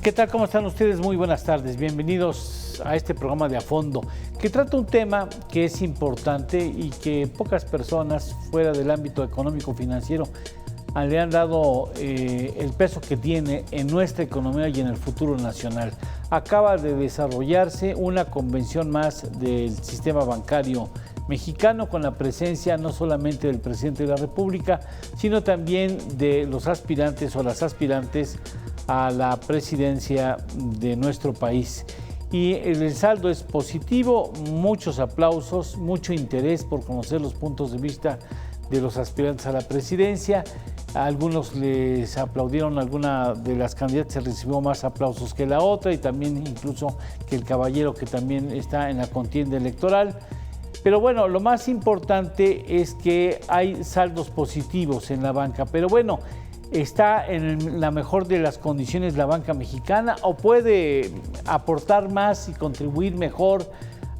¿Qué tal? ¿Cómo están ustedes? Muy buenas tardes. Bienvenidos a este programa de A Fondo, que trata un tema que es importante y que pocas personas fuera del ámbito económico-financiero le han dado el peso que tiene en nuestra economía y en el futuro nacional. Acaba de desarrollarse una convención más del sistema bancario mexicano con la presencia no solamente del presidente de la República, sino también de los aspirantes o las aspirantes a la presidencia de nuestro país. Y el saldo es positivo, muchos aplausos, mucho interés por conocer los puntos de vista de los aspirantes a la presidencia. A algunos les aplaudieron, alguna de las candidatas recibió más aplausos que la otra y también incluso que el caballero que también está en la contienda electoral. Pero bueno, lo más importante es que hay saldos positivos en la banca. Pero bueno, ¿está en la mejor de las condiciones la banca mexicana o puede aportar más y contribuir mejor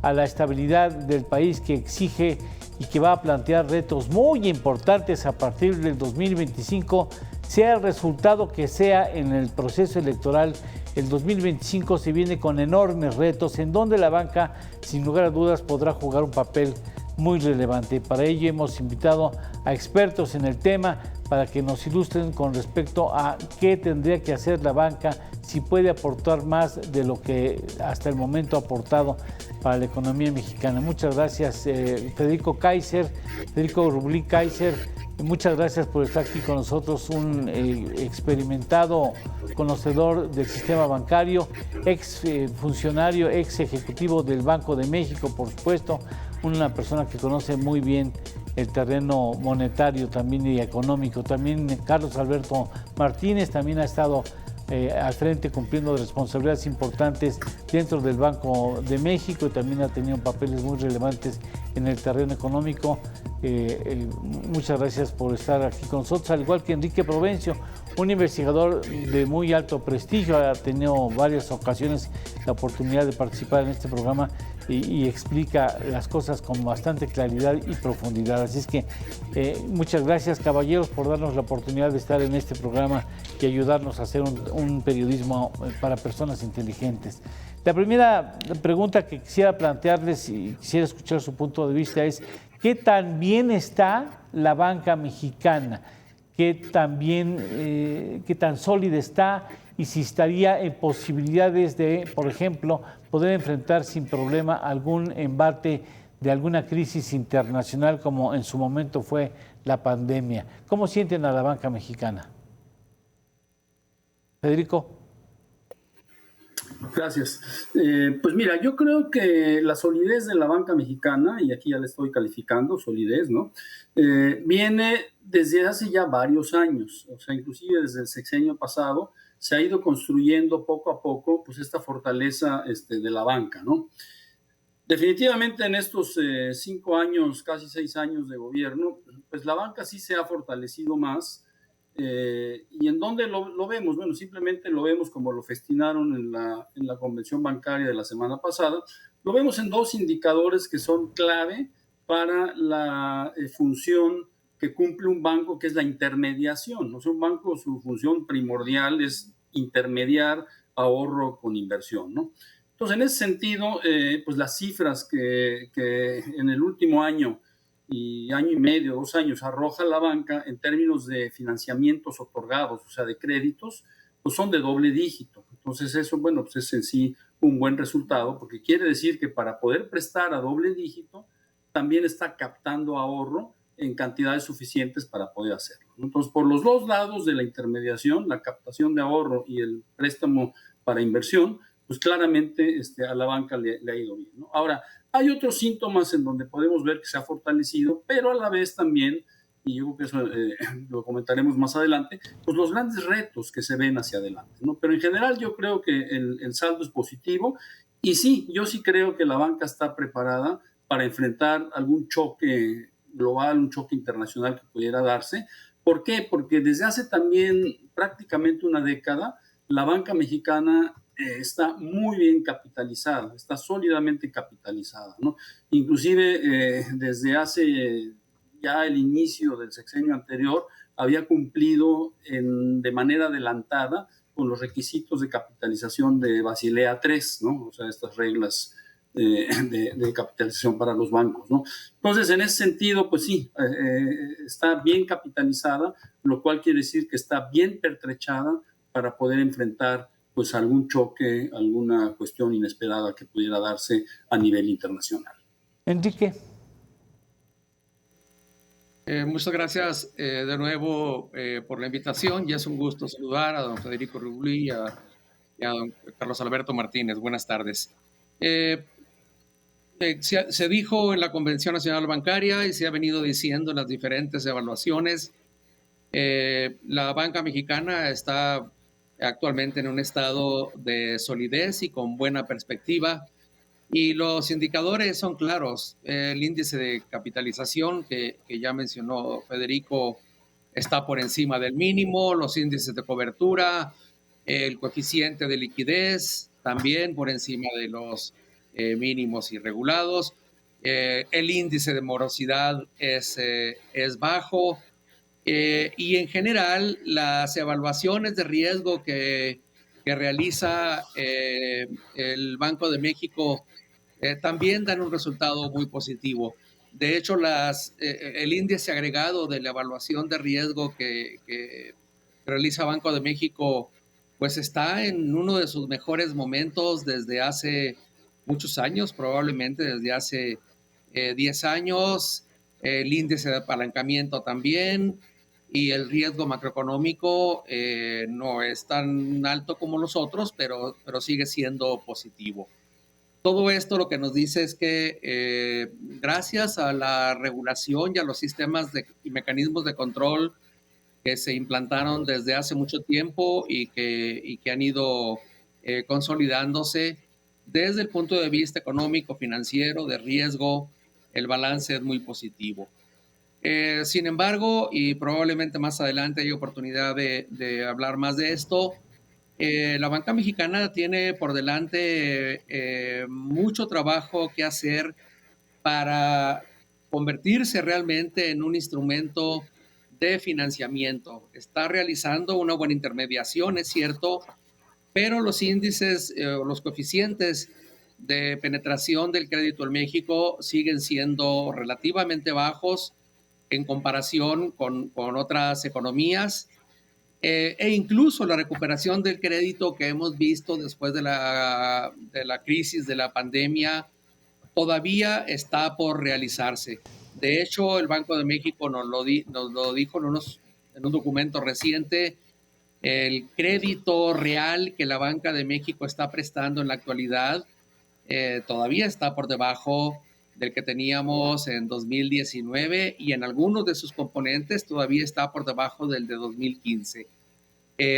a la estabilidad del país que exige y que va a plantear retos muy importantes a partir del 2025, sea el resultado que sea en el proceso electoral? El 2025 se viene con enormes retos en donde la banca, sin lugar a dudas, podrá jugar un papel muy relevante. Para ello hemos invitado a expertos en el tema para que nos ilustren con respecto a qué tendría que hacer la banca, si puede aportar más de lo que hasta el momento ha aportado para la economía mexicana. Muchas gracias, Federico Rubli Kaiser. Muchas gracias por estar aquí con nosotros, un experimentado conocedor del sistema bancario, ex funcionario, ex ejecutivo del Banco de México, por supuesto, una persona que conoce muy bien el terreno monetario también y económico. También Carlos Alberto Martínez también ha estado al frente cumpliendo responsabilidades importantes dentro del Banco de México y también ha tenido papeles muy relevantes en el terreno económico. Muchas gracias por estar aquí con nosotros, al igual que Enrique Provencio, un investigador de muy alto prestigio, ha tenido varias ocasiones la oportunidad de participar en este programa y explica las cosas con bastante claridad y profundidad. Así es que muchas gracias, caballeros, por darnos la oportunidad de estar en este programa y ayudarnos a hacer un periodismo para personas inteligentes. La primera pregunta que quisiera plantearles y quisiera escuchar su punto de vista es: ¿qué tan bien está la banca mexicana? ¿Qué tan sólida está? Y si estaría en posibilidades de, por ejemplo, poder enfrentar sin problema algún embate de alguna crisis internacional como en su momento fue la pandemia. ¿Cómo sienten a la banca mexicana? Federico. Gracias. Pues mira, yo creo que la solidez de la banca mexicana, y aquí ya le estoy calificando solidez, ¿no? Viene desde hace ya varios años, o sea, inclusive desde el sexenio pasado, se ha ido construyendo poco a poco pues esta fortaleza de la banca, ¿no? Definitivamente en estos 5 años, casi 6 años de gobierno, pues la banca sí se ha fortalecido más. ¿Y en dónde lo vemos? Bueno, simplemente lo vemos como lo festinaron en la convención bancaria de la semana pasada. Lo vemos en dos indicadores que son clave para la función que cumple un banco, que es la intermediación. O sea, un banco, su función primordial es intermediar ahorro con inversión, ¿no? Entonces, en ese sentido, pues las cifras que en el último año y año y medio, 2 años, arroja la banca en términos de financiamientos otorgados, o sea, de créditos, pues son de doble dígito. Entonces eso, bueno, pues es en sí un buen resultado, porque quiere decir que para poder prestar a doble dígito, también está captando ahorro en cantidades suficientes para poder hacerlo. Entonces, por los dos lados de la intermediación, la captación de ahorro y el préstamo para inversión, pues claramente a la banca le ha ido bien, ¿no? Ahora, hay otros síntomas en donde podemos ver que se ha fortalecido, pero a la vez también, y yo creo que eso lo comentaremos más adelante, pues los grandes retos que se ven hacia adelante, ¿no? Pero en general yo creo que el saldo es positivo y sí, yo sí creo que la banca está preparada para enfrentar algún choque global, un choque internacional que pudiera darse. ¿Por qué? Porque desde hace también prácticamente una década, la banca mexicana está muy bien capitalizada, está sólidamente capitalizada, ¿no? Inclusive desde hace ya el inicio del sexenio anterior había cumplido de manera adelantada con los requisitos de capitalización de Basilea III, ¿no? O sea, estas reglas de capitalización para los bancos, ¿no? Entonces, en ese sentido, pues sí, está bien capitalizada, lo cual quiere decir que está bien pertrechada para poder enfrentar pues algún choque, alguna cuestión inesperada que pudiera darse a nivel internacional. Enrique. Muchas gracias de nuevo por la invitación. Ya es un gusto saludar a don Federico Rubí y a don Carlos Alberto Martínez. Buenas tardes. Se dijo en la Convención Nacional Bancaria y se ha venido diciendo en las diferentes evaluaciones, la banca mexicana está actualmente en un estado de solidez y con buena perspectiva. Y los indicadores son claros. El índice de capitalización que ya mencionó Federico está por encima del mínimo, los índices de cobertura, el coeficiente de liquidez también por encima de los mínimos y regulados. El índice de morosidad es bajo y en general las evaluaciones de riesgo que realiza el Banco de México también dan un resultado muy positivo. De hecho, el índice agregado de la evaluación de riesgo que realiza Banco de México, pues está en uno de sus mejores momentos desde hace muchos años, probablemente desde hace 10 años. El índice de apalancamiento también, y el riesgo macroeconómico no es tan alto como los otros, pero sigue siendo positivo. Todo esto lo que nos dice es que gracias a la regulación y a los sistemas y mecanismos de control que se implantaron desde hace mucho tiempo y que han ido consolidándose desde el punto de vista económico, financiero, de riesgo, el balance es muy positivo. Sin embargo, y probablemente más adelante hay oportunidad de hablar más de esto, la banca mexicana tiene por delante mucho trabajo que hacer para convertirse realmente en un instrumento de financiamiento. Está realizando una buena intermediación, es cierto, pero los índices, los coeficientes de penetración del crédito en México siguen siendo relativamente bajos en comparación con otras economías. E incluso la recuperación del crédito que hemos visto después de la crisis de la pandemia todavía está por realizarse. De hecho, el Banco de México nos lo dijo en un documento reciente. El crédito real que la Banca de México está prestando en la actualidad todavía está por debajo del que teníamos en 2019 y en algunos de sus componentes todavía está por debajo del de 2015.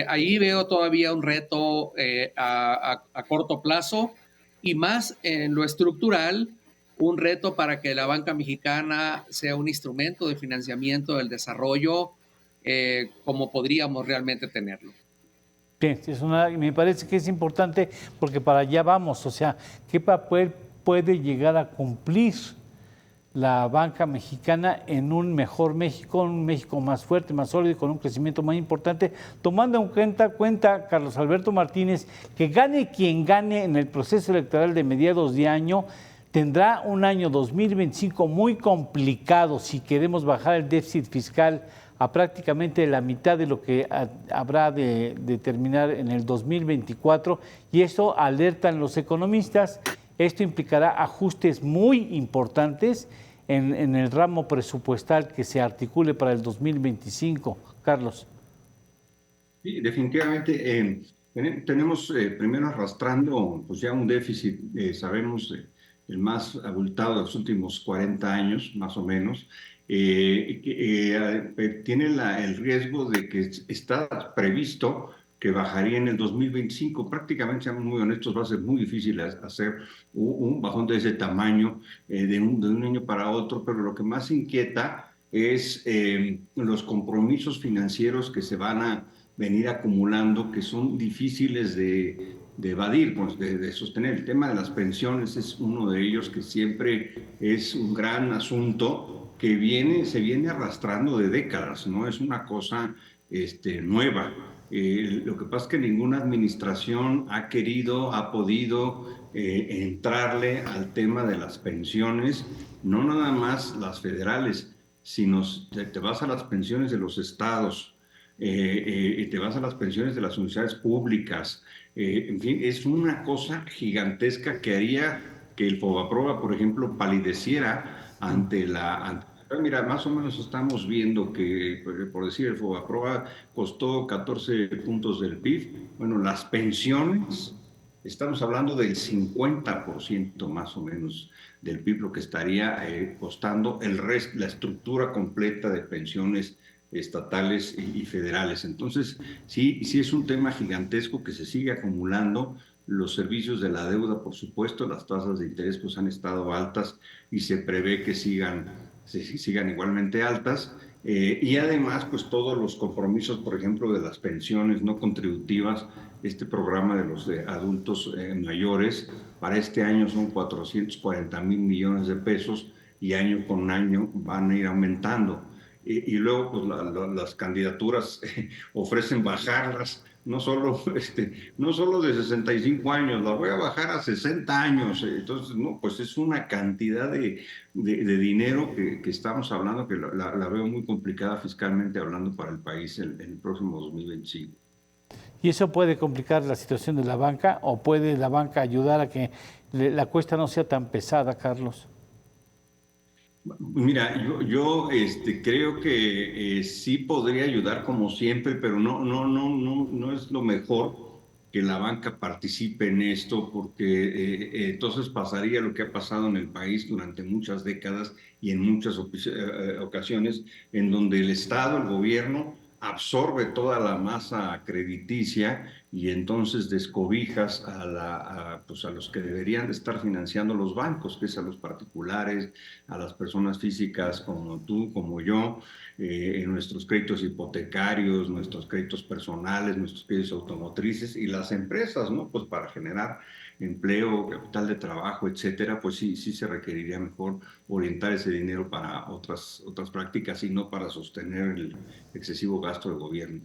Ahí veo todavía un reto a corto plazo y más en lo estructural, un reto para que la banca mexicana sea un instrumento de financiamiento del desarrollo como podríamos realmente tenerlo. Sí, me parece que es importante porque para allá vamos, o sea, ¿qué papel puede llegar a cumplir la banca mexicana en un mejor México, un México más fuerte, más sólido, con un crecimiento más importante, tomando en cuenta, Carlos Alberto Martínez, que gane quien gane en el proceso electoral de mediados de año, tendrá un año 2025 muy complicado si queremos bajar el déficit fiscal a prácticamente la mitad de lo que habrá de terminar en el 2024, y eso alertan los economistas. Esto implicará ajustes muy importantes en el ramo presupuestal que se articule para el 2025. Carlos. Sí, definitivamente tenemos primero arrastrando pues ya un déficit, sabemos, el más abultado de los últimos 40 años, más o menos. Tiene el riesgo de que está previsto que bajaría en el 2025. Prácticamente, seamos muy honestos, va a ser muy difícil hacer un bajón de ese tamaño de un año para otro, pero lo que más inquieta es los compromisos financieros que se van a venir acumulando, que son difíciles de evadir, pues de sostener. El tema de las pensiones es uno de ellos que siempre es un gran asunto que se viene arrastrando de décadas, no es una cosa nueva. Lo que pasa es que ninguna administración ha podido entrarle al tema de las pensiones, no nada más las federales, sino te vas a las pensiones de los estados, te vas a las pensiones de las universidades públicas. En fin, es una cosa gigantesca que haría que el Fobaproa, por ejemplo, palideciera mira, más o menos estamos viendo que, por decir, el Fobaproa costó 14 puntos del PIB. Bueno, las pensiones, estamos hablando del 50% más o menos del PIB, lo que estaría costando la estructura completa de pensiones estatales y federales. Entonces, sí es un tema gigantesco que se sigue acumulando. Los servicios de la deuda, por supuesto, las tasas de interés pues han estado altas y se prevé que sigan igualmente altas. Y además, pues todos los compromisos, por ejemplo, de las pensiones no contributivas, este programa de los adultos mayores, para este año son 440,000 millones de pesos y año con año van a ir aumentando. Y luego, pues las candidaturas ofrecen bajarlas, no solo de 65 años, la voy a bajar a 60 años. Entonces, no, pues es una cantidad de dinero que estamos hablando que la veo muy complicada fiscalmente hablando para el país en el próximo 2025. ¿Y eso puede complicar la situación de la banca o puede la banca ayudar a que la cuesta no sea tan pesada, Carlos? Mira, yo creo que sí podría ayudar como siempre, pero no es lo mejor que la banca participe en esto, porque entonces pasaría lo que ha pasado en el país durante muchas décadas y en muchas ocasiones, en donde el Estado, el gobierno, absorbe toda la masa crediticia y entonces descobijas pues a los que deberían de estar financiando los bancos, que es a los particulares, a las personas físicas como tú, como yo, en nuestros créditos hipotecarios, nuestros créditos personales, nuestros créditos automotrices y las empresas, ¿no? Pues para generar empleo, capital de trabajo, etcétera, pues sí se requeriría mejor orientar ese dinero para otras prácticas y no para sostener el excesivo gasto del gobierno.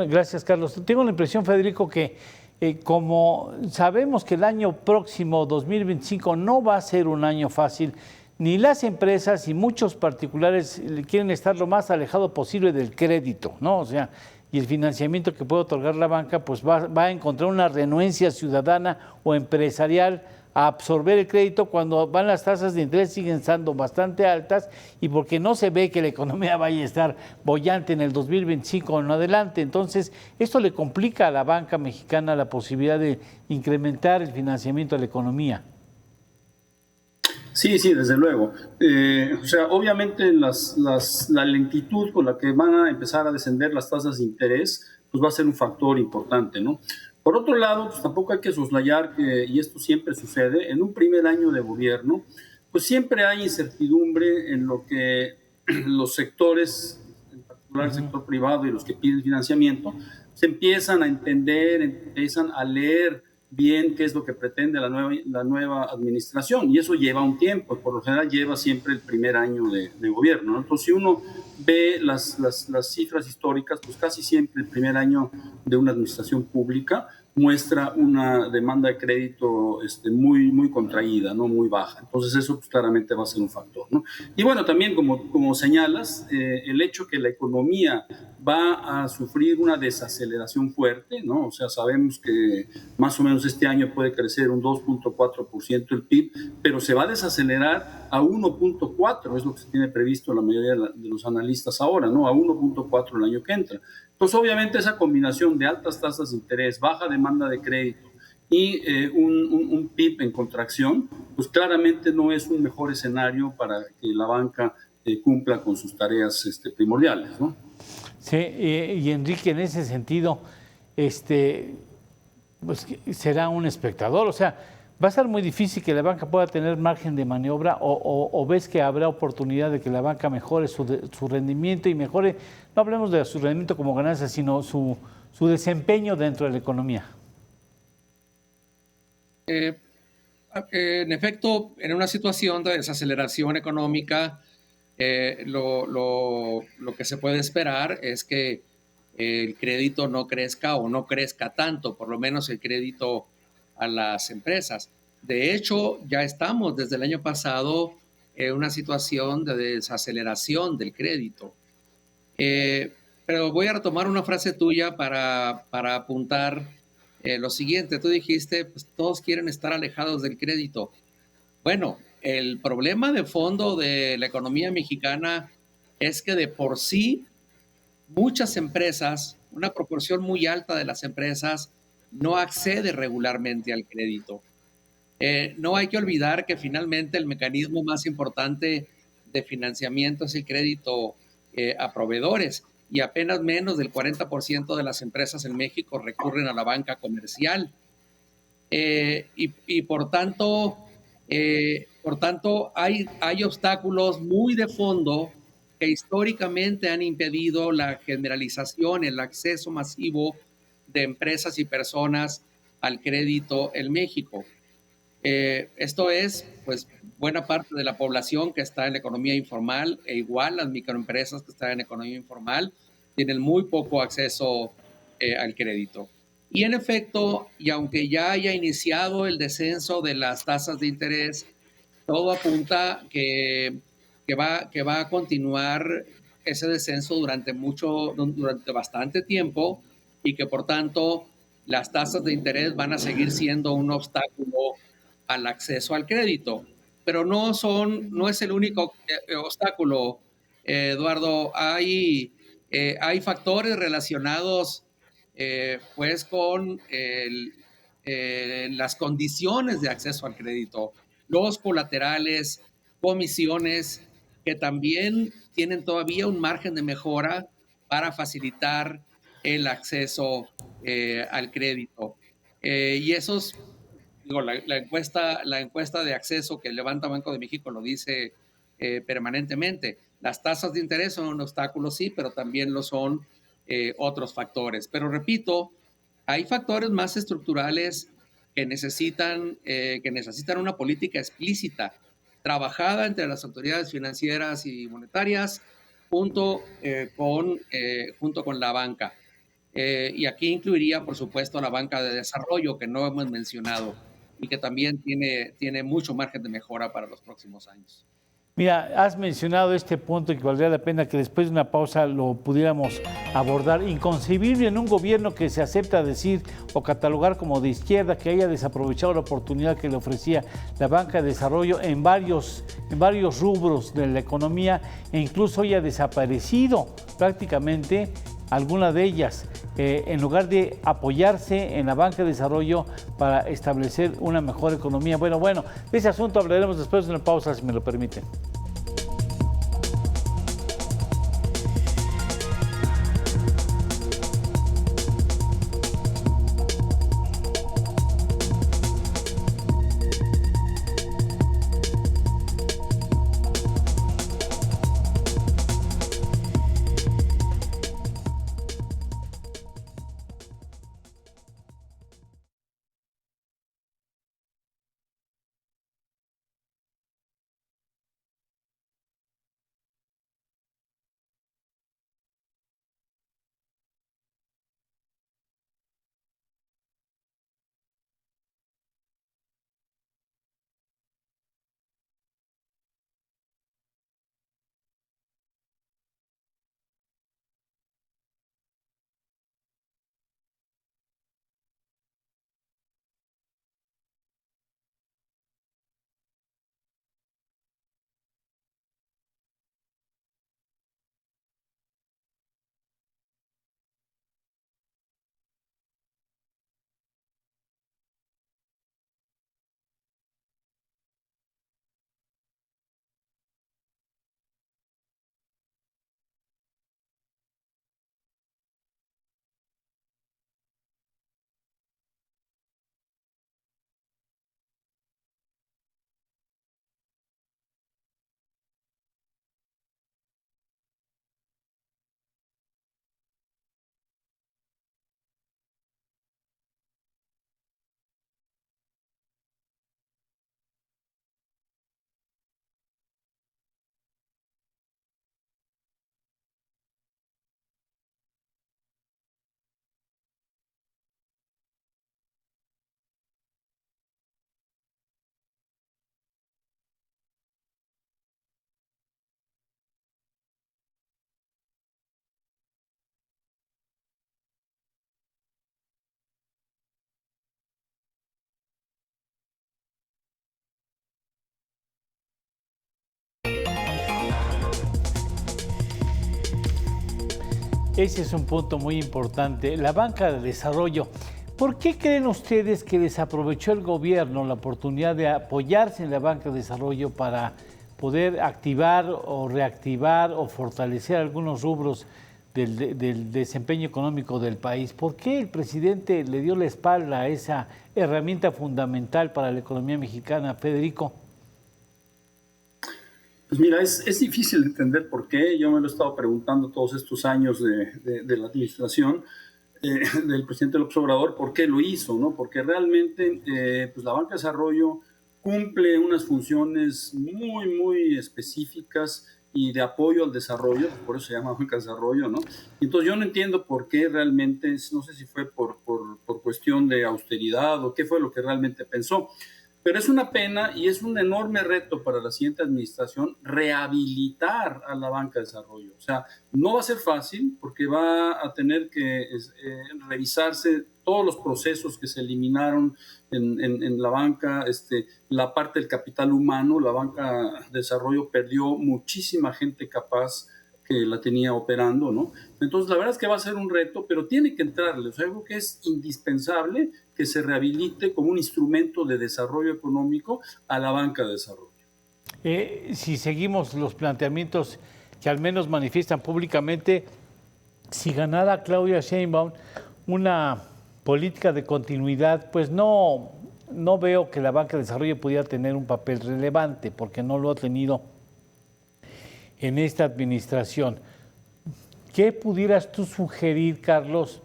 Gracias, Carlos. Tengo la impresión, Federico, que como sabemos que el año próximo, 2025, no va a ser un año fácil, ni las empresas y muchos particulares quieren estar lo más alejado posible del crédito, ¿no? O sea, y el financiamiento que puede otorgar la banca, pues va a encontrar una renuencia ciudadana o empresarial a absorber el crédito cuando van las tasas de interés siguen estando bastante altas y porque no se ve que la economía vaya a estar bollante en el 2025 en adelante. Entonces, esto le complica a la banca mexicana la posibilidad de incrementar el financiamiento de la economía. Sí, desde luego. O sea, obviamente la lentitud con la que van a empezar a descender las tasas de interés, pues va a ser un factor importante, ¿no? Por otro lado, pues tampoco hay que soslayar que, y esto siempre sucede, en un primer año de gobierno, pues siempre hay incertidumbre en lo que los sectores, en particular el sector privado y los que piden financiamiento, se empiezan a entender, empiezan a leer bien qué es lo que pretende la nueva administración, y eso lleva un tiempo, por lo general lleva siempre el primer año de gobierno, ¿no? Entonces, si uno ve las cifras históricas, pues casi siempre el primer año de una administración pública muestra una demanda de crédito muy contraída, ¿no? Muy baja. Entonces eso pues, claramente va a ser un factor, ¿no? Y bueno, también como señalas, el hecho que la economía va a sufrir una desaceleración fuerte, ¿no? O sea, sabemos que más o menos este año puede crecer un 2.4% el PIB, pero se va a desacelerar a 1.4, es lo que se tiene previsto la mayoría de los analistas ahora, ¿no? A 1.4 el año que entra. Entonces, obviamente, esa combinación de altas tasas de interés, baja demanda de crédito y un PIB en contracción, pues claramente no es un mejor escenario para que la banca cumpla con sus tareas primordiales, ¿no? Sí, y Enrique, en ese sentido, pues será un espectador, o sea, va a ser muy difícil que la banca pueda tener margen de maniobra o ves que habrá oportunidad de que la banca mejore su rendimiento y mejore, no hablemos de su rendimiento como ganancia, sino su desempeño dentro de la economía. En efecto, en una situación de desaceleración económica, lo que se puede esperar es que el crédito no crezca o no crezca tanto, por lo menos el crédito a las empresas. De hecho, ya estamos desde el año pasado en una situación de desaceleración del crédito. Pero voy a retomar una frase tuya para apuntar lo siguiente. Tú dijiste, pues todos quieren estar alejados del crédito. Bueno, el problema de fondo de la economía mexicana es que de por sí muchas empresas, una proporción muy alta de las empresas, no accede regularmente al crédito. No hay que olvidar que finalmente el mecanismo más importante de financiamiento es el crédito a proveedores y apenas menos del 40% de las empresas en México recurren a la banca comercial. Y por tanto hay obstáculos muy de fondo que históricamente han impedido la generalización, el acceso masivo de empresas y personas al crédito en México. Esto es, pues, buena parte de la población que está en la economía informal e igual las microempresas que están en economía informal tienen muy poco acceso al crédito. Y en efecto, y aunque ya haya iniciado el descenso de las tasas de interés, todo apunta que va a continuar ese descenso durante bastante tiempo y que por tanto las tasas de interés van a seguir siendo un obstáculo al acceso al crédito. Pero no es el único obstáculo, Eduardo. Hay factores relacionados pues con las condiciones de acceso al crédito, los colaterales, comisiones, que también tienen todavía un margen de mejora para facilitar el acceso al crédito. Y esos, digo, la encuesta de acceso que levanta Banco de México lo dice permanentemente. Las tasas de interés son un obstáculo, sí, pero también lo son otros factores. Pero repito, hay factores más estructurales que necesitan una política explícita, trabajada entre las autoridades financieras y monetarias junto con la banca. Y aquí incluiría, por supuesto, la banca de desarrollo, que no hemos mencionado y que también tiene mucho margen de mejora para los próximos años. Mira, has mencionado este punto que valdría la pena que después de una pausa lo pudiéramos abordar. Inconcebible en un gobierno que se acepta decir o catalogar como de izquierda que haya desaprovechado la oportunidad que le ofrecía la banca de desarrollo en varios rubros de la economía e incluso haya desaparecido prácticamente alguna de ellas, en lugar de apoyarse en la banca de desarrollo para establecer una mejor economía. Bueno, de ese asunto hablaremos después de una pausa, si me lo permiten. Ese es un punto muy importante. La banca de desarrollo. ¿Por qué creen ustedes que desaprovechó el gobierno la oportunidad de apoyarse en la banca de desarrollo para poder activar o reactivar o fortalecer algunos rubros del desempeño económico del país? ¿Por qué el presidente le dio la espalda a esa herramienta fundamental para la economía mexicana, Federico? Pues mira, es difícil entender por qué. Yo me lo he estado preguntando todos estos años de la administración del presidente López Obrador, por qué lo hizo, ¿no? Porque realmente pues la banca de desarrollo cumple unas funciones muy específicas y de apoyo al desarrollo, por eso se llama banca de desarrollo, ¿no? Entonces yo no entiendo por qué realmente, no sé si fue por cuestión de austeridad o qué fue lo que realmente pensó. Pero es una pena y es un enorme reto para la siguiente administración rehabilitar a la banca de desarrollo. O sea, no va a ser fácil porque va a tener que revisarse todos los procesos que se eliminaron en la banca, la parte del capital humano. La banca de desarrollo perdió muchísima gente capaz que la tenía operando, ¿no? Entonces, la verdad es que va a ser un reto, pero tiene que entrarle. O sea, algo que es indispensable que se rehabilite como un instrumento de desarrollo económico a la banca de desarrollo. Si seguimos los planteamientos que al menos manifiestan públicamente, si ganara Claudia Sheinbaum una política de continuidad, pues no veo que la banca de desarrollo pudiera tener un papel relevante, porque no lo ha tenido en esta administración. ¿Qué pudieras tú sugerir, Carlos,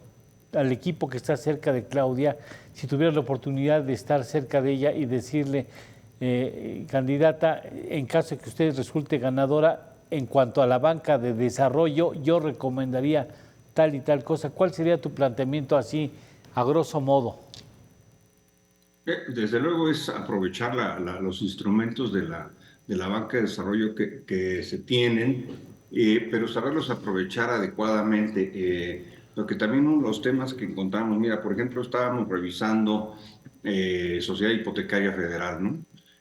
al equipo que está cerca de Claudia, si tuvieras la oportunidad de estar cerca de ella y decirle, candidata, en caso de que usted resulte ganadora, en cuanto a la banca de desarrollo, yo recomendaría tal y tal cosa? ¿Cuál sería tu planteamiento así, a grosso modo? Desde luego es aprovechar los instrumentos de la banca de desarrollo que se tienen, pero saberlos aprovechar adecuadamente. Lo que también uno de los temas que encontramos, mira, por ejemplo, estábamos revisando Sociedad Hipotecaria Federal, ¿no?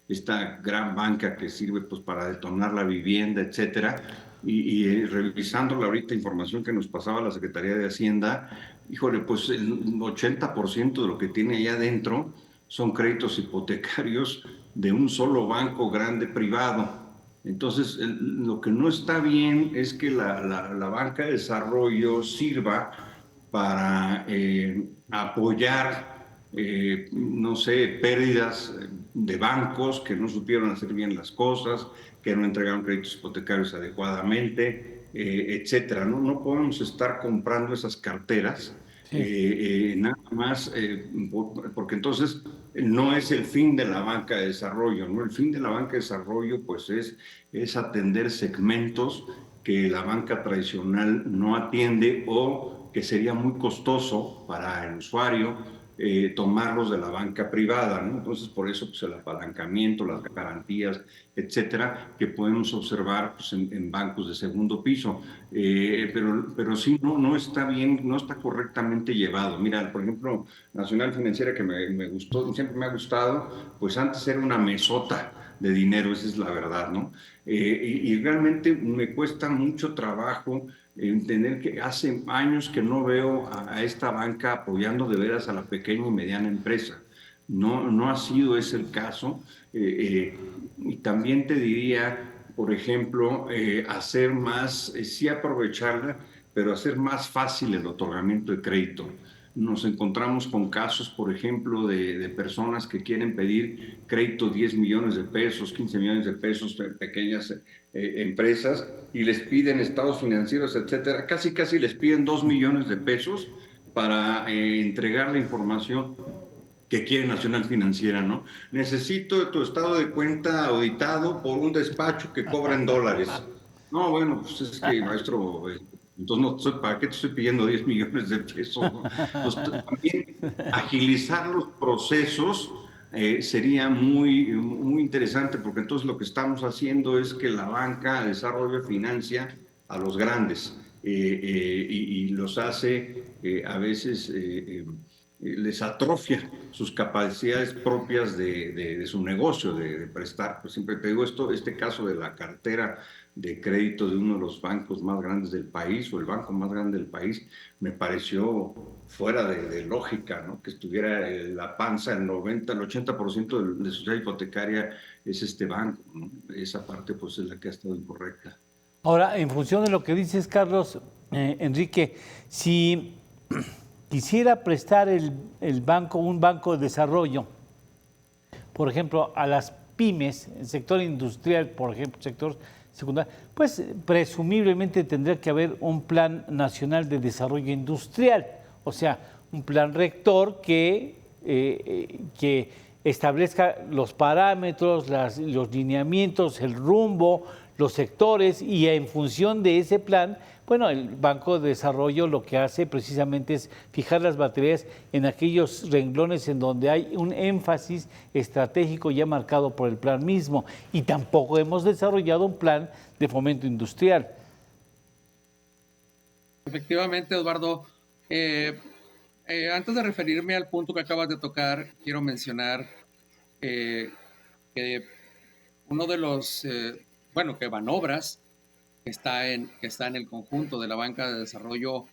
Esta gran banca que sirve pues para detonar la vivienda, etcétera. Y revisando ahorita información que nos pasaba la Secretaría de Hacienda, híjole, pues el 80% de lo que tiene allá adentro son créditos hipotecarios de un solo banco grande privado. Entonces, lo que no está bien es que la banca de desarrollo sirva para apoyar, no sé, pérdidas de bancos que no supieron hacer bien las cosas, que no entregaron créditos hipotecarios adecuadamente, etcétera. No podemos estar comprando esas carteras. Sí. Nada más, porque entonces no es el fin de la banca de desarrollo, ¿no? El fin de la banca de desarrollo pues es atender segmentos que la banca tradicional no atiende o que sería muy costoso para el usuario tomarlos de la banca privada, ¿no? Entonces, por eso pues, el apalancamiento, las garantías, etcétera, que podemos observar pues, en bancos de segundo piso. Pero sí, no está bien, no está correctamente llevado. Mira, por ejemplo, Nacional Financiera, que me gustó, siempre me ha gustado, pues antes era una mesota de dinero, esa es la verdad, ¿no? Y realmente me cuesta mucho trabajo entender que hace años que no veo a esta banca apoyando de veras a la pequeña y mediana empresa. No ha sido ese el caso. Y también te diría, por ejemplo, hacer más, sí aprovecharla, pero hacer más fácil el otorgamiento de crédito. Nos encontramos con casos, por ejemplo, de personas que quieren pedir crédito 10 millones de pesos, 15 millones de pesos, pequeñas empresas, y les piden estados financieros, etcétera. Casi les piden 2 millones de pesos para entregar la información que quiere Nacional Financiera, ¿no? Necesito tu estado de cuenta auditado por un despacho que cobra en dólares. No, bueno, pues es que, maestro, entonces, no, ¿para qué te estoy pidiendo 10 millones de pesos? ¿No? Entonces, también agilizar los procesos sería muy interesante, porque entonces lo que estamos haciendo es que la banca de desarrollo financia a los grandes y los hace a veces les atrofia sus capacidades propias de su negocio, de prestar. Pues siempre te digo esto, este caso de la cartera de crédito de uno de los bancos más grandes del país, o el banco más grande del país, me pareció fuera de lógica, ¿no? Que estuviera la panza, el 90, el 80% de su sociedad hipotecaria es este banco, ¿no? Esa parte pues es la que ha estado incorrecta. Ahora, en función de lo que dices, Carlos, Enrique, si quisiera prestar el banco, un banco de desarrollo, por ejemplo, a las pymes, el sector industrial, por ejemplo, sector secundario, pues presumiblemente tendría que haber un plan nacional de desarrollo industrial, o sea, un plan rector que establezca los parámetros, los lineamientos, el rumbo, los sectores, y en función de ese plan, bueno, el Banco de Desarrollo lo que hace precisamente es fijar las baterías en aquellos renglones en donde hay un énfasis estratégico ya marcado por el plan mismo, y tampoco hemos desarrollado un plan de fomento industrial. Efectivamente, Eduardo. Antes de referirme al punto que acabas de tocar, quiero mencionar que uno de los, que Banobras, que está en el conjunto de la banca de desarrollo,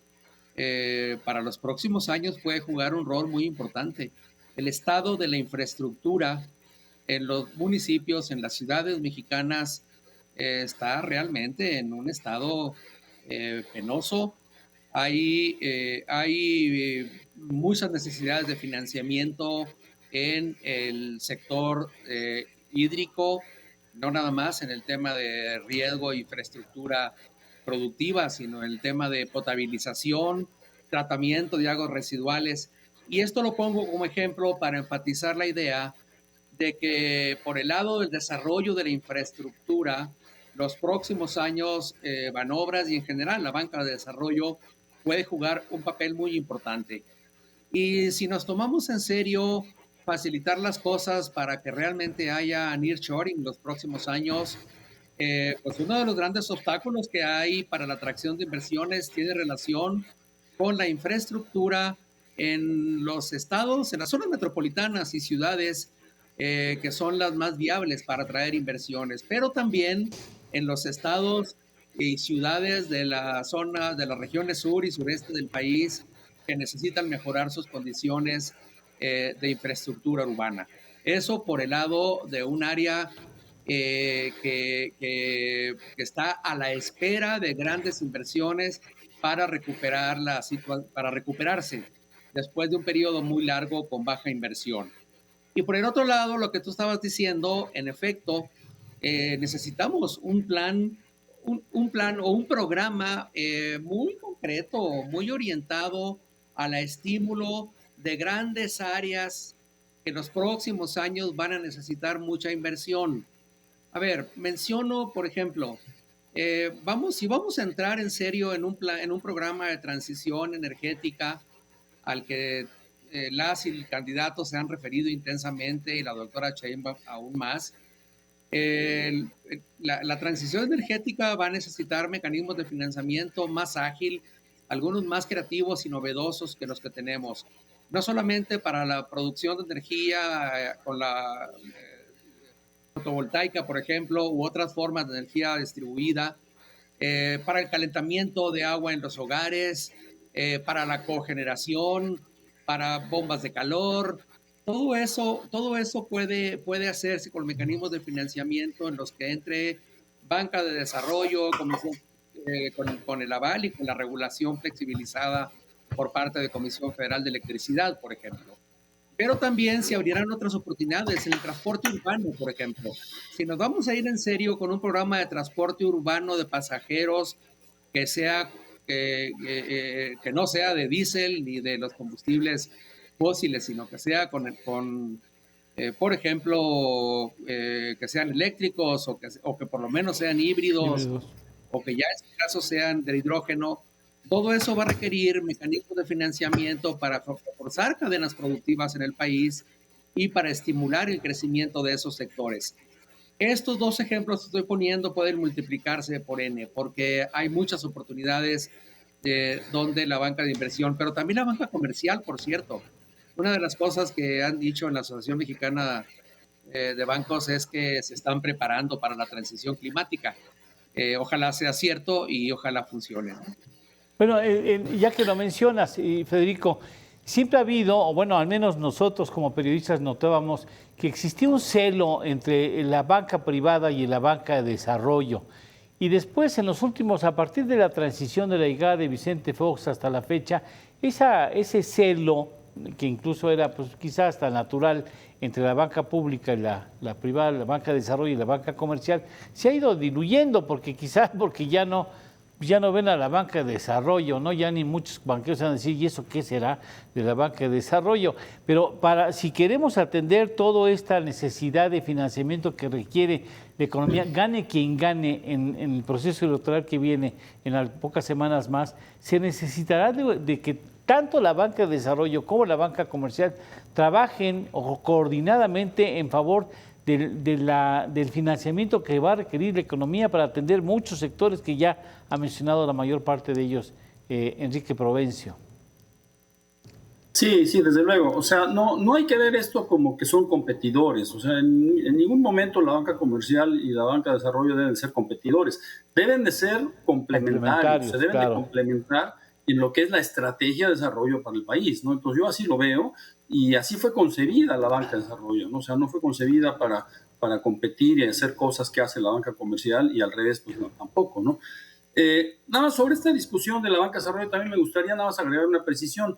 para los próximos años puede jugar un rol muy importante. El estado de la infraestructura en los municipios, en las ciudades mexicanas, está realmente en un estado penoso. Hay muchas necesidades de financiamiento en el sector hídrico, no nada más en el tema de riego e infraestructura productiva, sino en el tema de potabilización, tratamiento de aguas residuales. Y esto lo pongo como ejemplo para enfatizar la idea de que por el lado del desarrollo de la infraestructura, los próximos años, Banobras y en general la banca de desarrollo puede jugar un papel muy importante. Y si nos tomamos en serio facilitar las cosas para que realmente haya nearshoring los próximos años, pues uno de los grandes obstáculos que hay para la atracción de inversiones tiene relación con la infraestructura en los estados, en las zonas metropolitanas y ciudades que son las más viables para atraer inversiones, pero también en los estados y ciudades de la zona, de las regiones sur y sureste del país que necesitan mejorar sus condiciones de infraestructura urbana. Eso por el lado de un área que está a la espera de grandes inversiones para para recuperarse después de un periodo muy largo con baja inversión. Y por el otro lado, lo que tú estabas diciendo, en efecto, necesitamos un plan o un programa muy concreto, muy orientado al estímulo de grandes áreas que en los próximos años van a necesitar mucha inversión. A ver, menciono, por ejemplo, si vamos a entrar en serio en un programa de transición energética al que las y el candidato se han referido intensamente y la doctora Sheinbaum aún más, la transición energética va a necesitar mecanismos de financiamiento más ágil, algunos más creativos y novedosos que los que tenemos. No solamente para la producción de energía con la fotovoltaica, por ejemplo, u otras formas de energía distribuida, para el calentamiento de agua en los hogares, para la cogeneración, para bombas de calor. Todo eso puede hacerse con mecanismos de financiamiento en los que entre banca de desarrollo, con el aval y con la regulación flexibilizada por parte de Comisión Federal de Electricidad, por ejemplo. Pero también se abrirán otras oportunidades en el transporte urbano, por ejemplo. Si nos vamos a ir en serio con un programa de transporte urbano de pasajeros que no sea de diésel ni de los combustibles fósiles, sino que sea por ejemplo, que sean eléctricos o que por lo menos sean híbridos, o que ya en este caso sean de hidrógeno. Todo eso va a requerir mecanismos de financiamiento para reforzar cadenas productivas en el país y para estimular el crecimiento de esos sectores. Estos dos ejemplos que estoy poniendo pueden multiplicarse por N, porque hay muchas oportunidades donde la banca de inversión, pero también la banca comercial, por cierto. Una de las cosas que han dicho en la Asociación Mexicana de Bancos es que se están preparando para la transición climática. Ojalá sea cierto y ojalá funcione, ¿no? Bueno, ya que lo mencionas, Federico, siempre ha habido, o bueno, al menos nosotros como periodistas notábamos que existía un celo entre la banca privada y la banca de desarrollo. Y después, en los últimos, a partir de la transición de la llegada de Vicente Fox hasta la fecha, ese celo, que incluso era pues, quizás hasta natural entre la banca pública y la privada, la banca de desarrollo y la banca comercial, se ha ido diluyendo porque quizás porque ya no ven a la banca de desarrollo, ¿no? Ya ni muchos banqueros van a decir, ¿y eso qué será de la banca de desarrollo? Pero si queremos atender toda esta necesidad de financiamiento que requiere la economía, gane quien gane en el proceso electoral que viene en las pocas semanas más, se necesitará de que tanto la banca de desarrollo como la banca comercial trabajen coordinadamente en favor del financiamiento que va a requerir la economía para atender muchos sectores que ya ha mencionado la mayor parte de ellos Enrique Provencio. Sí, sí, desde luego. O sea, no hay que ver esto como que son competidores. O sea, en ningún momento la banca comercial y la banca de desarrollo deben ser competidores. Deben de ser complementarios, se deben claro. de complementar en lo que es la estrategia de desarrollo para el país, ¿no? Entonces yo así lo veo y así fue concebida la banca de desarrollo, ¿no? O sea, no fue concebida para competir y hacer cosas que hace la banca comercial y al revés, pues no, tampoco, ¿no? Nada más sobre esta discusión de la banca de desarrollo también me gustaría nada más agregar una precisión,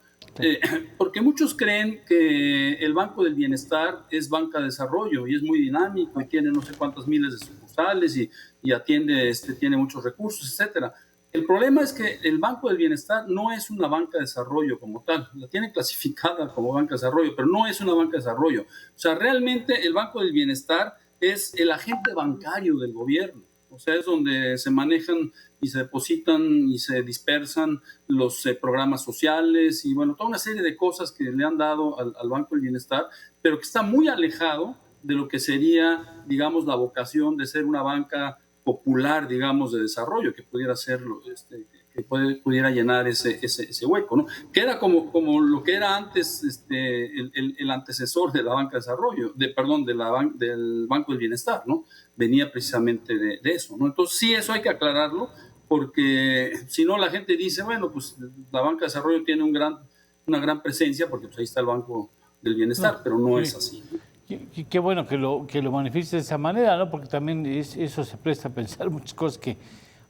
porque muchos creen que el Banco del Bienestar es banca de desarrollo y es muy dinámico y tiene no sé cuántas miles de sucursales y atiende, tiene muchos recursos, etcétera. El problema es que el Banco del Bienestar no es una banca de desarrollo como tal, la tiene clasificada como banca de desarrollo, pero no es una banca de desarrollo. O sea, realmente el Banco del Bienestar es el agente bancario del gobierno. O sea, es donde se manejan y se depositan y se dispersan los programas sociales y, bueno, toda una serie de cosas que le han dado al Banco del Bienestar, pero que está muy alejado de lo que sería, digamos, la vocación de ser una banca popular, digamos, de desarrollo, que pudiera hacerlo, que pudiera llenar ese hueco, ¿no? Que era como lo que era antes el antecesor de la banca de desarrollo, del Banco del Bienestar, ¿no? Venía precisamente de eso, ¿no? Entonces sí, eso hay que aclararlo, porque si no la gente dice, bueno, pues la banca de desarrollo tiene una gran presencia, porque pues ahí está el Banco del Bienestar, pero no es así, ¿no? Qué bueno que lo manifiestes de esa manera, ¿no? Porque también eso se presta a pensar muchas cosas que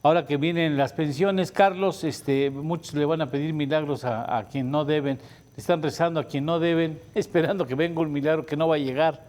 ahora que vienen las pensiones, Carlos, muchos le van a pedir milagros a quien no deben, le están rezando a quien no deben, esperando que venga un milagro que no va a llegar.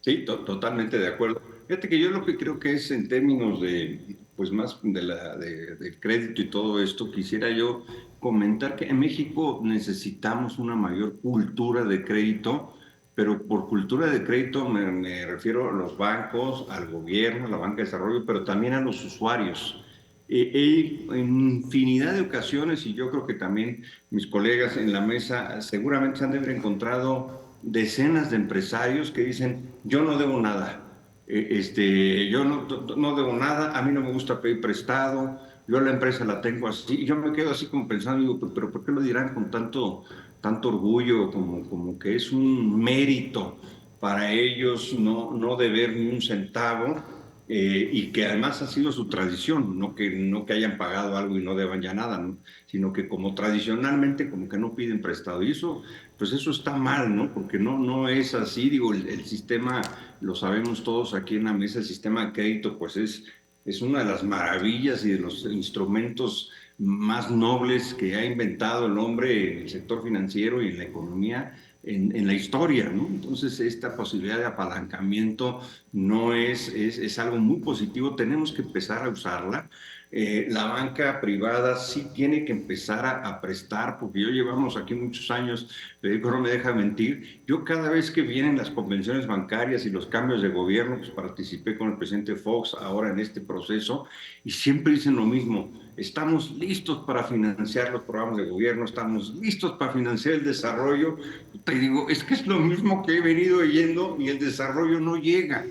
Sí, totalmente de acuerdo. Fíjate que yo lo que creo que es en términos de, pues más del crédito y todo esto, quisiera yo comentar que en México necesitamos una mayor cultura de crédito, pero por cultura de crédito me refiero a los bancos, al gobierno, a la banca de desarrollo, pero también a los usuarios. En infinidad de ocasiones, y yo creo que también mis colegas en la mesa seguramente se han de haber encontrado decenas de empresarios que dicen, yo no debo nada, yo no debo nada, a mí no me gusta pedir prestado, yo la empresa la tengo así, y yo me quedo así como pensando, digo, pero ¿por qué lo dirán con tanto orgullo, como que es un mérito para ellos no deber ni un centavo? Y que además ha sido su tradición, no que hayan pagado algo y no deban ya nada, ¿no? Sino que como tradicionalmente como que no piden prestado. Y eso, pues eso está mal, ¿no? Porque no es así, digo, el sistema, lo sabemos todos aquí en la mesa, el sistema de crédito, pues es una de las maravillas y de los instrumentos más nobles que ha inventado el hombre en el sector financiero y en la economía en la historia, ¿no? Entonces, esta posibilidad de apalancamiento no es algo muy positivo, tenemos que empezar a usarla. La banca privada sí tiene que empezar a prestar, porque yo llevamos aquí muchos años, Federico no me deja mentir, yo cada vez que vienen las convenciones bancarias y los cambios de gobierno, pues participé con el presidente Fox ahora en este proceso, y siempre dicen lo mismo, estamos listos para financiar los programas de gobierno, estamos listos para financiar el desarrollo. Te digo, es que es lo mismo que he venido oyendo y el desarrollo no llega.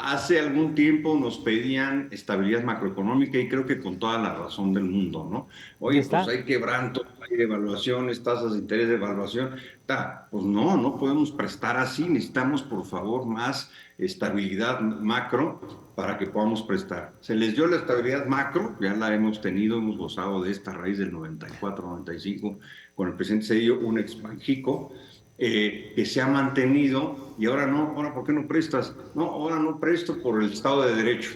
Hace algún tiempo nos pedían estabilidad macroeconómica y creo que con toda la razón del mundo, ¿no? Ya Oye, pues está. hay quebrantos, hay devaluaciones, tasas de interés de evaluación. Pues no, no podemos prestar así. Necesitamos, por favor, más estabilidad macro para que podamos prestar. Se les dio la estabilidad macro, ya la hemos tenido, hemos gozado de esta raíz del 94, 95, con el presidente Cedillo, un ex Banjico, que se ha mantenido y ahora no, ahora ¿por qué no prestas? No, ahora no presto por el Estado de Derecho.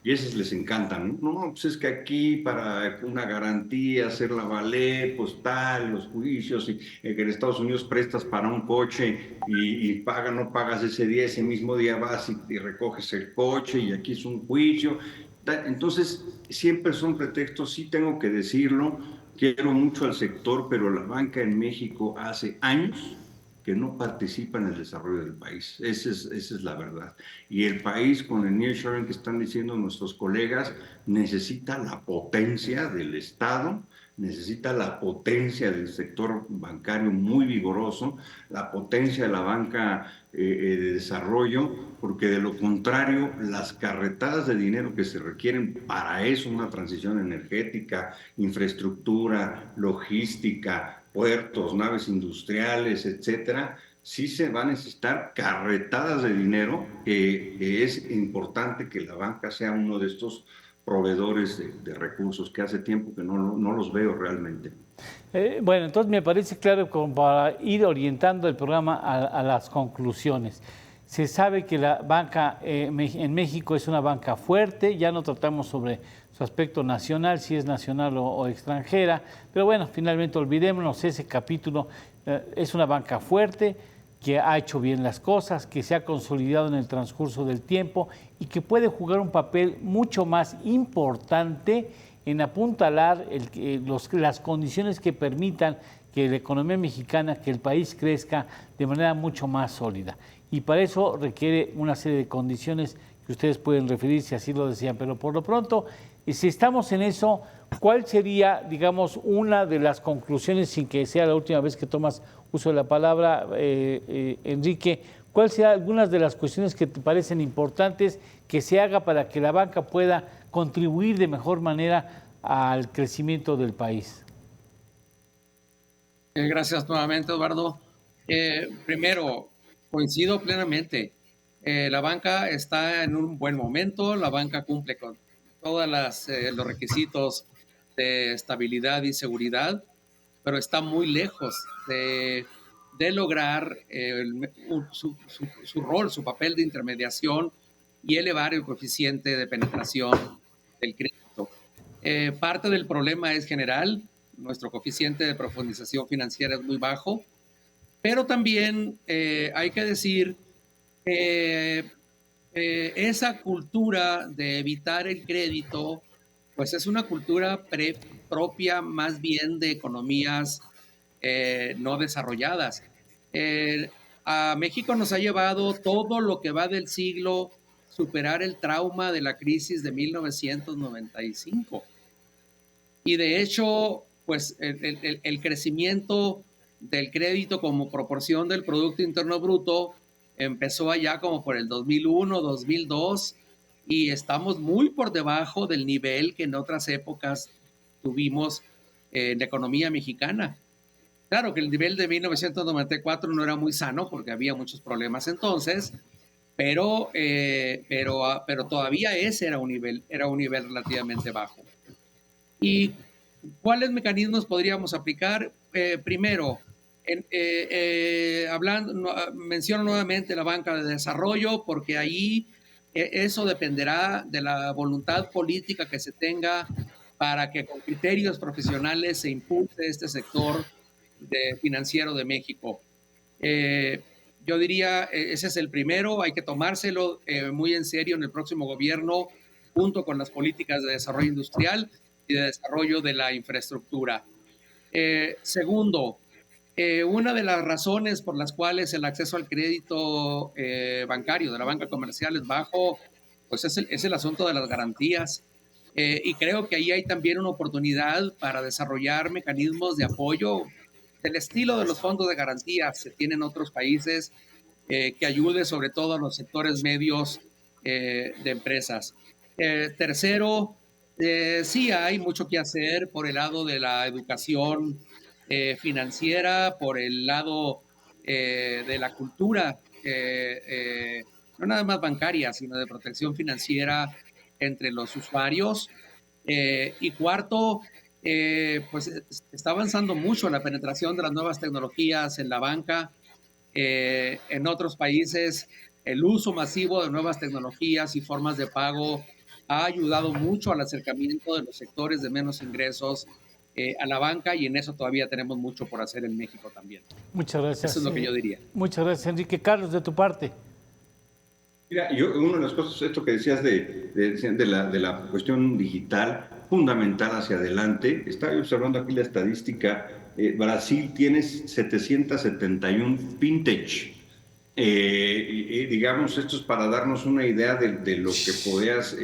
Y esos les encantan, ¿no? No, pues es que aquí para una garantía, hacerla valer, pues tal, los juicios, y que en Estados Unidos prestas para un coche y no pagas ese día, ese mismo día vas y recoges el coche y aquí es un juicio. Entonces, siempre son pretextos, sí tengo que decirlo, quiero mucho al sector, pero la banca en México hace años que no participa en el desarrollo del país. Esa es la verdad. Y el país, con el nearshoring que están diciendo nuestros colegas, necesita la potencia del Estado, necesita la potencia del sector bancario muy vigoroso, la potencia de la banca de desarrollo, porque de lo contrario, las carretadas de dinero que se requieren para eso, una transición energética, infraestructura, logística, puertos, naves industriales, etcétera, sí se va a necesitar carretadas de dinero, que es importante que la banca sea uno de estos proveedores de recursos que hace tiempo que no los veo realmente. Bueno, entonces me parece claro como para ir orientando el programa a las conclusiones. Se sabe que la banca en México es una banca fuerte, ya no tratamos sobre su aspecto nacional, si es nacional o extranjera, pero bueno, finalmente olvidémonos ese capítulo. Es una banca fuerte que ha hecho bien las cosas, que se ha consolidado en el transcurso del tiempo y que puede jugar un papel mucho más importante en apuntalar las condiciones que permitan que la economía mexicana, que el país crezca de manera mucho más sólida. Y para eso requiere una serie de condiciones que ustedes pueden referir si así lo desean. Pero por lo pronto, si estamos en eso, ¿cuál sería, digamos, una de las conclusiones, sin que sea la última vez que tomas uso de la palabra, Enrique? ¿Cuál serían algunas de las cuestiones que te parecen importantes que se haga para que la banca pueda contribuir de mejor manera al crecimiento del país? Gracias nuevamente, Eduardo. Primero, coincido plenamente. La banca está en un buen momento, la banca cumple con todos los requisitos de estabilidad y seguridad, pero está muy lejos de lograr su rol, su papel de intermediación y elevar el coeficiente de penetración del crédito. Parte del problema es general, nuestro coeficiente de profundización financiera es muy bajo, pero también hay que decir que esa cultura de evitar el crédito, pues es una cultura propia más bien de economías no desarrolladas. A México nos ha llevado todo lo que va del siglo superar el trauma de la crisis de 1995. Y de hecho, pues el crecimiento del crédito como proporción del Producto Interno Bruto empezó allá como por el 2001, 2002, y estamos muy por debajo del nivel que en otras épocas tuvimos en la economía mexicana. Claro que el nivel de 1994 no era muy sano porque había muchos problemas entonces, pero todavía ese era un nivel relativamente bajo. ¿Y cuáles mecanismos podríamos aplicar? Primero, menciono nuevamente la banca de desarrollo, porque ahí eso dependerá de la voluntad política que se tenga para que con criterios profesionales se impulse este sector financiero de México. Yo diría, ese es el primero, hay que tomárselo muy en serio en el próximo gobierno, junto con las políticas de desarrollo industrial y de desarrollo de la infraestructura. Segundo, una de las razones por las cuales el acceso al crédito bancario de la banca comercial es bajo, pues es el asunto de las garantías. Y creo que ahí hay también una oportunidad para desarrollar mecanismos de apoyo del estilo de los fondos de garantía que se tienen en otros países, que ayude sobre todo a los sectores medios de empresas. Tercero, sí hay mucho que hacer por el lado de la educación financiera, por el lado de la cultura, no nada más bancaria, sino de protección financiera entre los usuarios. Y cuarto, pues está avanzando mucho la penetración de las nuevas tecnologías en la banca. En otros países, el uso masivo de nuevas tecnologías y formas de pago ha ayudado mucho al acercamiento de los sectores de menos ingresos a la banca, y en eso todavía tenemos mucho por hacer en México también. Muchas gracias. Eso es lo que yo diría. Muchas gracias, Enrique. Carlos, de tu parte. Mira, una de las cosas, esto que decías de la cuestión digital, fundamental hacia adelante, estaba observando aquí la estadística, Brasil tiene 771 fintech. Digamos, esto es para darnos una idea de lo que podrías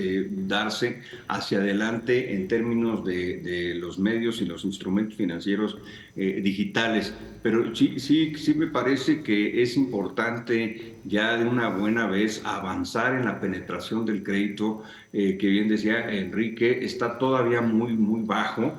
darse hacia adelante en términos de los medios y los instrumentos financieros digitales. Pero sí me parece que es importante ya de una buena vez avanzar en la penetración del crédito, que bien decía Enrique, está todavía muy bajo.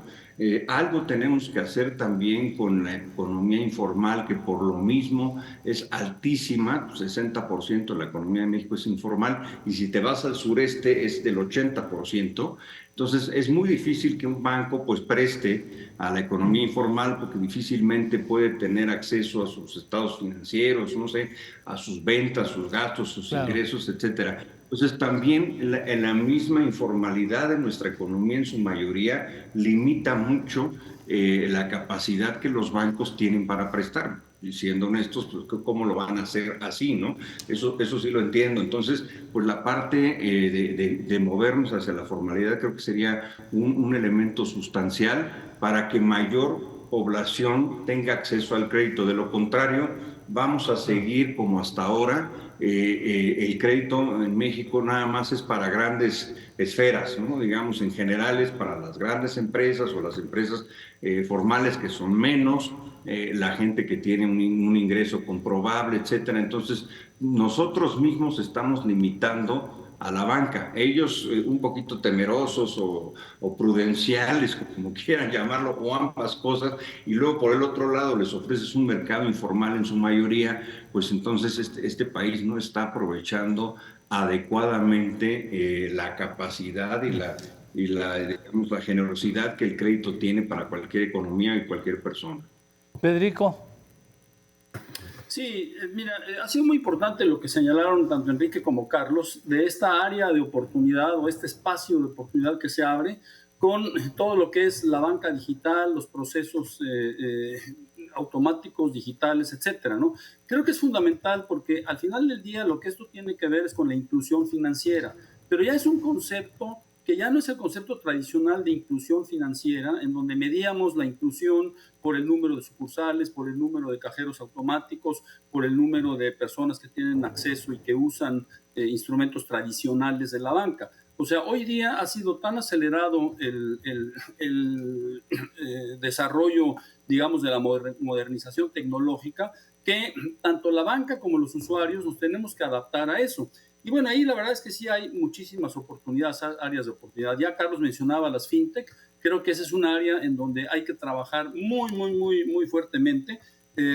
Algo tenemos que hacer también con la economía informal, que por lo mismo es altísima, 60% de la economía de México es informal, y si te vas al sureste es del 80%. Entonces es muy difícil que un banco pues preste a la economía informal, porque difícilmente puede tener acceso a sus estados financieros, no sé, a sus ventas, sus gastos, sus ingresos, etcétera. Entonces también en la misma informalidad de nuestra economía en su mayoría limita mucho la capacidad que los bancos tienen para prestar. Y siendo honestos, pues, ¿cómo lo van a hacer así, no? Eso sí lo entiendo. Entonces, pues la parte de movernos hacia la formalidad creo que sería un elemento sustancial para que mayor población tenga acceso al crédito. De lo contrario, vamos a seguir como hasta ahora. El crédito en México nada más es para grandes esferas, ¿no? Digamos, en general es para las grandes empresas o las empresas formales, que son menos, la gente que tiene un ingreso comprobable, etcétera. Entonces, nosotros mismos estamos limitando a la banca. Ellos un poquito temerosos o prudenciales, como quieran llamarlo, o ambas cosas, y luego por el otro lado les ofreces un mercado informal en su mayoría, pues entonces este país no está aprovechando adecuadamente la capacidad digamos, la generosidad que el crédito tiene para cualquier economía y cualquier persona. Federico. Sí, mira, ha sido muy importante lo que señalaron tanto Enrique como Carlos de esta área de oportunidad o este espacio de oportunidad que se abre con todo lo que es la banca digital, los procesos automáticos, digitales, etcétera, ¿no? Creo que es fundamental porque al final del día lo que esto tiene que ver es con la inclusión financiera, pero ya es un concepto que ya no es el concepto tradicional de inclusión financiera, en donde medíamos la inclusión por el número de sucursales, por el número de cajeros automáticos, por el número de personas que tienen acceso y que usan instrumentos tradicionales de la banca. O sea, hoy día ha sido tan acelerado el desarrollo, digamos, de la modernización tecnológica, que tanto la banca como los usuarios nos tenemos que adaptar a eso. Y bueno, ahí la verdad es que sí hay muchísimas oportunidades, áreas de oportunidad. Ya Carlos mencionaba las fintech, creo que esa es un área en donde hay que trabajar muy fuertemente.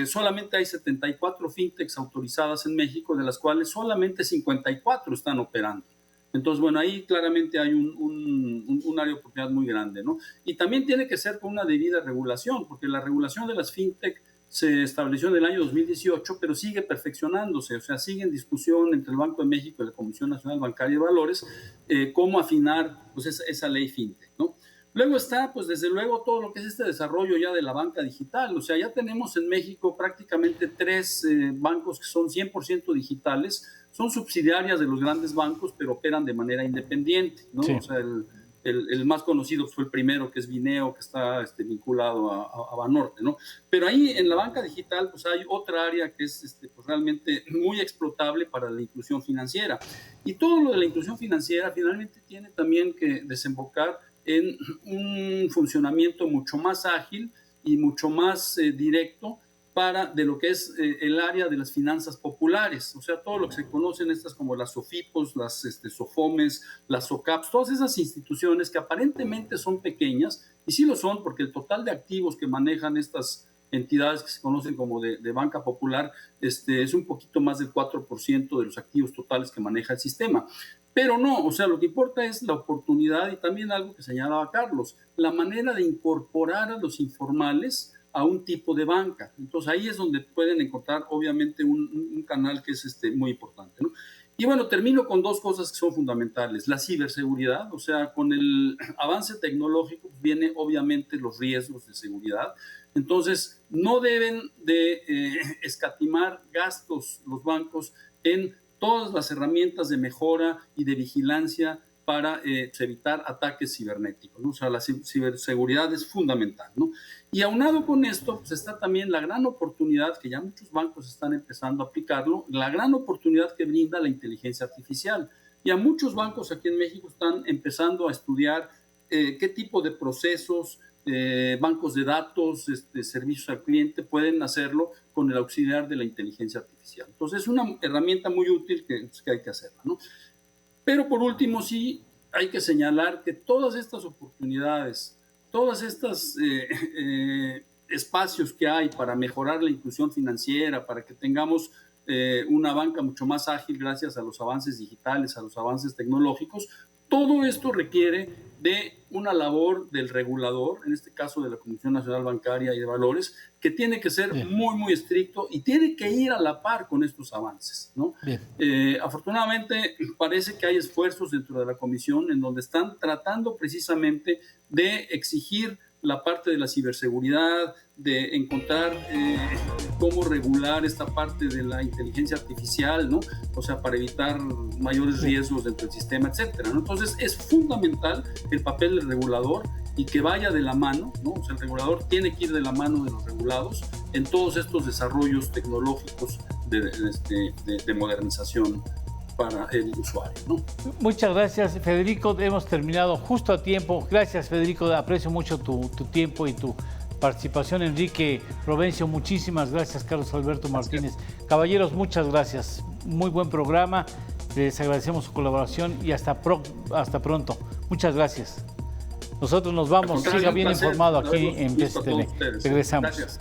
Solamente hay 74 fintechs autorizadas en México, de las cuales solamente 54 están operando. Entonces, bueno, ahí claramente hay un área de oportunidad muy grande, ¿no? Y también tiene que ser con una debida regulación, porque la regulación de las fintech se estableció en el año 2018, pero sigue perfeccionándose, o sea, sigue en discusión entre el Banco de México y la Comisión Nacional Bancaria de Valores cómo afinar pues, esa ley fintech, ¿no? Luego está, pues desde luego, todo lo que es este desarrollo ya de la banca digital. O sea, ya tenemos en México prácticamente 3 bancos que son 100% digitales. Son subsidiarias de los grandes bancos, pero operan de manera independiente, ¿no? Sí. O sea, el más conocido fue el primero, que es Bineo, que está vinculado a Banorte, ¿no? Pero ahí en la banca digital, pues hay otra área que es pues, realmente muy explotable para la inclusión financiera. Y todo lo de la inclusión financiera finalmente tiene también que desembocar en un funcionamiento mucho más ágil y mucho más directo de lo que es el área de las finanzas populares, o sea, todo lo que se conocen estas como las SOFIPOS, las SOFOMES, las SOCAPs, todas esas instituciones que aparentemente son pequeñas, y sí lo son porque el total de activos que manejan estas entidades que se conocen como de banca popular es un poquito más del 4% de los activos totales que maneja el sistema. Pero no, o sea, lo que importa es la oportunidad y también algo que señalaba Carlos, la manera de incorporar a los informales a un tipo de banca. Entonces ahí es donde pueden encontrar obviamente un canal que es muy importante, ¿no? Y bueno, termino con dos cosas que son fundamentales. La ciberseguridad, o sea, con el avance tecnológico viene obviamente los riesgos de seguridad. Entonces, no deben de escatimar gastos los bancos en todas las herramientas de mejora y de vigilancia para evitar ataques cibernéticos, ¿no? O sea, la ciberseguridad es fundamental, ¿no? Y aunado con esto, pues está también la gran oportunidad, que ya muchos bancos están empezando a aplicarlo, la gran oportunidad que brinda la inteligencia artificial. Y a muchos bancos aquí en México están empezando a estudiar qué tipo de procesos, bancos de datos, servicios al cliente pueden hacerlo con el auxiliar de la inteligencia artificial. Entonces es una herramienta muy útil que hay que hacerla, ¿no? Pero por último sí hay que señalar que todas estas oportunidades, todas estas espacios que hay para mejorar la inclusión financiera, para que tengamos una banca mucho más ágil gracias a los avances digitales, a los avances tecnológicos, todo esto requiere de una labor del regulador, en este caso de la Comisión Nacional Bancaria y de Valores, que tiene que ser muy, muy estricto y tiene que ir a la par con estos avances, ¿no? Afortunadamente, parece que hay esfuerzos dentro de la Comisión en donde están tratando precisamente de exigir la parte de la ciberseguridad, de encontrar cómo regular esta parte de la inteligencia artificial, ¿no? O sea, para evitar mayores riesgos dentro del sistema, etcétera, ¿no? Entonces, es fundamental el papel del regulador y que vaya de la mano, ¿no? O sea, el regulador tiene que ir de la mano de los regulados en todos estos desarrollos tecnológicos de modernización para el usuario, ¿no? Muchas gracias, Federico. Hemos terminado justo a tiempo. Gracias, Federico. Aprecio mucho tu tiempo y tu participación. Enrique Provencio, muchísimas gracias. Carlos Alberto Martínez. Caballeros, muchas gracias. Muy buen programa. Les agradecemos su colaboración y hasta pronto. Muchas gracias. Nosotros nos vamos. Siga bien informado aquí en PSTV. Regresamos. Gracias.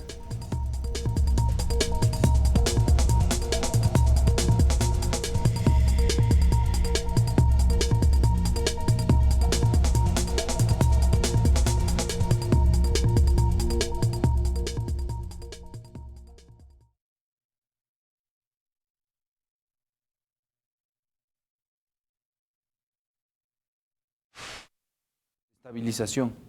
Estabilización.